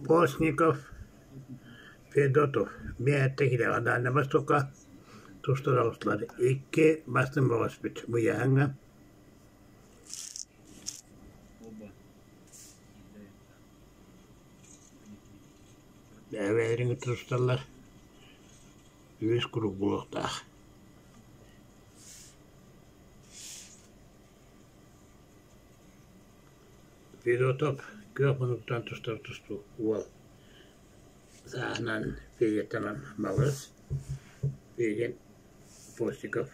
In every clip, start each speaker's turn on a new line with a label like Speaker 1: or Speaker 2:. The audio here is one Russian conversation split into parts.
Speaker 1: Постников, Федотов. Миәттәгеләр Дальний Востокка туштыралышлар. Ике бастым багыс бит. Бу яңа. Дәвәрен тушталар. Весь круг булыкта. Федотов көп минуттан тушту. Ол сахнан федетанан малыс. Феден Постников.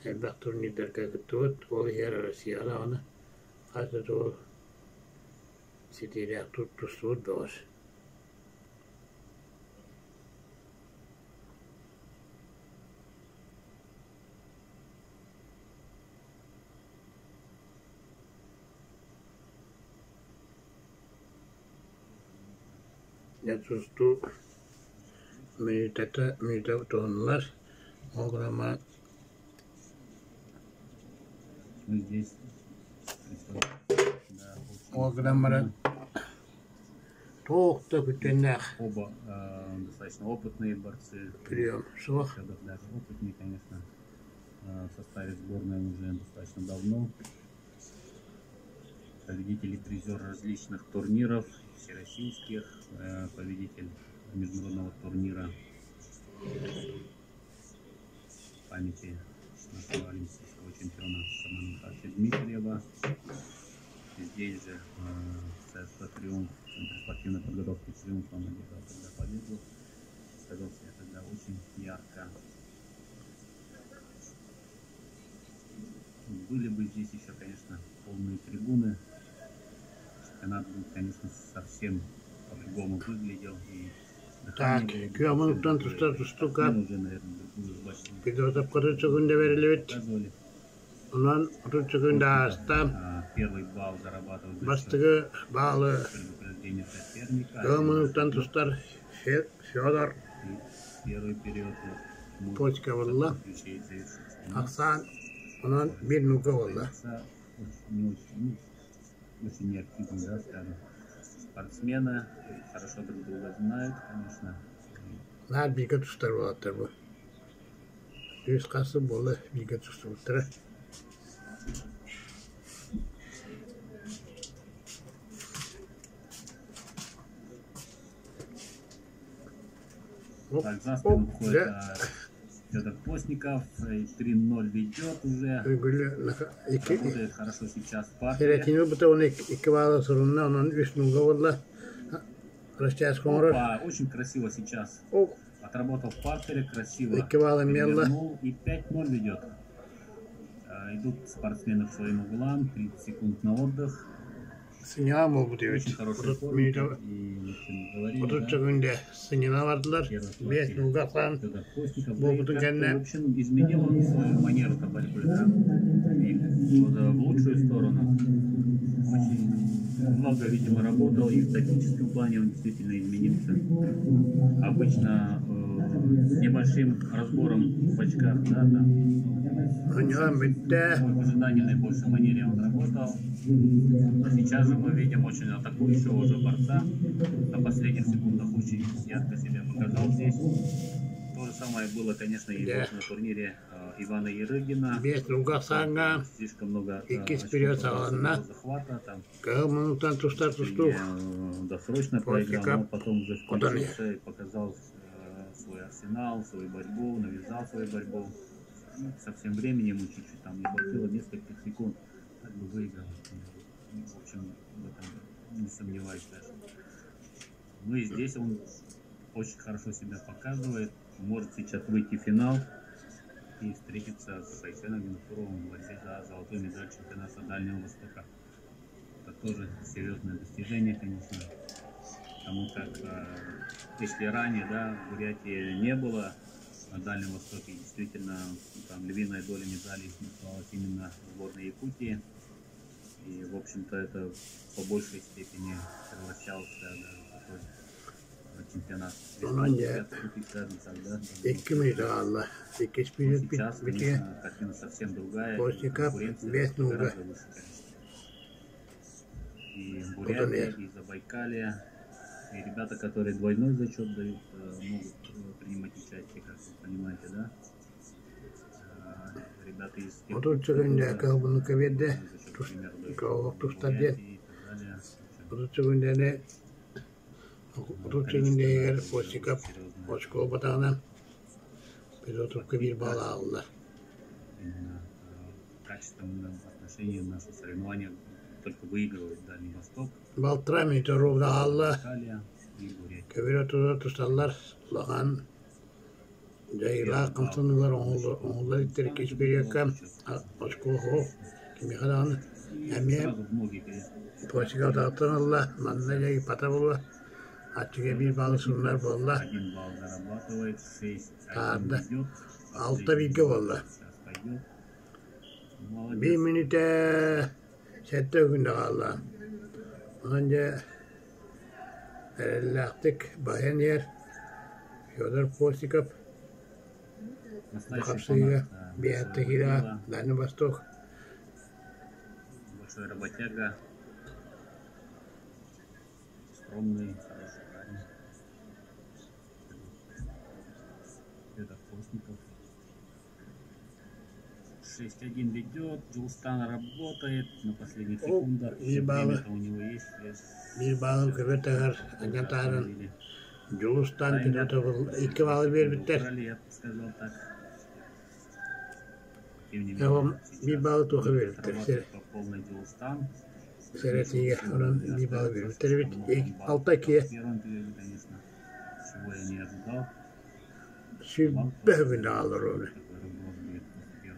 Speaker 1: Бак турнирдерге күтөт. Ол ер Россияда аны. Хәзер ол сидерәк тушту дос. Yatsustu minüte tonlar. Огромно.
Speaker 2: Здесь.
Speaker 1: Огромно. Толк-то күтеннәх.
Speaker 2: Оба достаточно опытные борцы.
Speaker 1: Прием. Шох.
Speaker 2: Даже опытные, конечно. В составе сборной уже достаточно давно. Победитель и призер различных турниров, всероссийских, победитель международного турнира в памяти нашего олимпийского чемпиона Самана Михайловича Дмитриева. Здесь же ЦСКА «Триумф», Центр спортивной подготовки «Триумф», он одержал тогда победу. Сказал себя тогда очень ярко. Были бы здесь еще, конечно, полные трибуны. Чемпионат был, конечно, совсем по-другому выглядел.
Speaker 1: Так, күйамынықтан тұстуға Федотов құрытшы күнде берілі Онан құрытшы күнде астам бастығы балы күйамынықтан тұстар Федор Почка болла Ақсан Онан бір нүкі болла
Speaker 2: Очень неактивные, да, скажем, спортсмены, хорошо друг друга знают, конечно.
Speaker 1: Нар биге тұстар болаттар бұл. Өз қасы болы биге тұстар болаттар.
Speaker 2: Так, за спину входит Федор Постников, 3-0 ведет уже. Работает хорошо сейчас в парке. Очень красиво сейчас отработал в партере, красиво перевернул и 5-0 ведет. Идут спортсмены к своим углам, 30 секунд на отдых. Очень хороший форм. В общем, изменил он свою манеру борьбы, да? И в лучшую сторону. Очень много, видимо, работал, и в тактическом плане он действительно изменился. Обычно с небольшим разбором в очках, да, там. В ожидании наибольшей манере он работал. А сейчас же мы видим очень атакующего уже борца. На последних секундах очень ярко себя показал здесь. То же самое было, конечно, и на турнире Ивана Ерыгина. Слишком много захвата. Там досрочно проиграл, но потом уже включился и показал свой арсенал, свою борьбу, навязал свою борьбу. Со всем временем чуть-чуть там не хватило нескольких секунд, так бы выиграл. В общем, в этом не сомневаюсь даже. Ну и здесь он очень хорошо себя показывает. Может сейчас выйти в финал и встретиться с Айсеном Винокуровым в борьбе за золотую медаль чемпионата Дальнего Востока. Это тоже серьезное достижение, конечно. Потому как, если ранее, да, в Бурятии не было на Дальнем Востоке, действительно, там львиная доля медалей досталась именно сборной Якутии. И, в общем-то, это по большей степени превращался в такой чемпионат. Сейчас, конечно, картина совсем другая. Конкуренция гораздо выше, конечно. И Бурятия, и Забайкалье, И ребята, которые двойной зачет дают, могут принимать участие, как вы понимаете, да? Ребята из тех,
Speaker 1: Отут çökünde kalbını kıvırdı. Kavuk tustadı. Отут çökünde ne? Отут çökünde eğer poşikap, poşko batağına. Biz oturup bir bağlı aldılar.
Speaker 2: В качественном отношении наши соревнования только выигрывает Дальний Восток,
Speaker 1: Baltrami toruvda aldı.
Speaker 2: Италия и Бурятия.
Speaker 1: Kıvır oturup tutarlar. Lağan. Jayla kamsınlar onlar ittirik hiçbir yakam. Poşko ho. Kimi kadar Emiye
Speaker 2: Сразу в ноги
Speaker 1: poşika dağıtırlar. Manna jayı pata bulur. Açığa bir bağlı sunlar bulurlar.
Speaker 2: 1 балл зарабатывает, 6
Speaker 1: Arda.
Speaker 2: идет.
Speaker 1: Altta bilgi bulurlar.
Speaker 2: Сейчас пойдет. Молодец.
Speaker 1: Bir minüte sette günde kaldı. Önce elaktık bayan yer. Fyodor Postikov.
Speaker 2: Настоящий
Speaker 1: Kapsıyla
Speaker 2: фанат,
Speaker 1: bir
Speaker 2: большой
Speaker 1: ettekile
Speaker 2: дело,
Speaker 1: Dani Bastok.
Speaker 2: большой работяга, скромный, хороший парень. Федор Постников. 6-1 ведет, Джилстан работает на последних секундах.
Speaker 1: iyi bağlı.
Speaker 2: Время-то у него есть.
Speaker 1: Bir bağlı kıvır takar. Anyatarın. Julustan pilotu bul. İki bağlı bir biter.
Speaker 2: Я бы сказал так. Тем не
Speaker 1: Tamam
Speaker 2: менее,
Speaker 1: bir bağlı toku bir biter.
Speaker 2: работает по полной Джилстан.
Speaker 1: Seretiye onun bir bağlı bir biter. Alttaki
Speaker 2: Первым периоде, конечно, чего я не ожидал.
Speaker 1: sübbeh günde alır onu.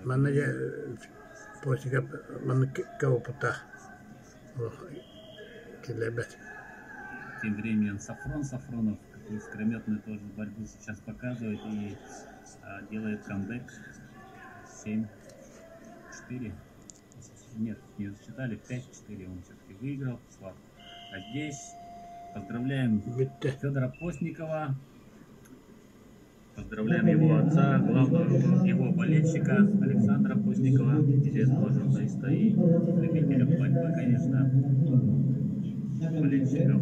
Speaker 1: Mannaca Postikov manna kavupta. Kilebet.
Speaker 2: Тем временем Сафронов, такой искрометную тоже борьбу сейчас показывает и делает камбэк 7-4. Нет, не засчитали, 5-4 он все-таки выиграл. А здесь поздравляем
Speaker 1: Bitti.
Speaker 2: Федора Постникова, поздравляем его отца, главного его болельщика Александра Постникова, известного журналиста и любителя борьбы, конечно, болельщиков.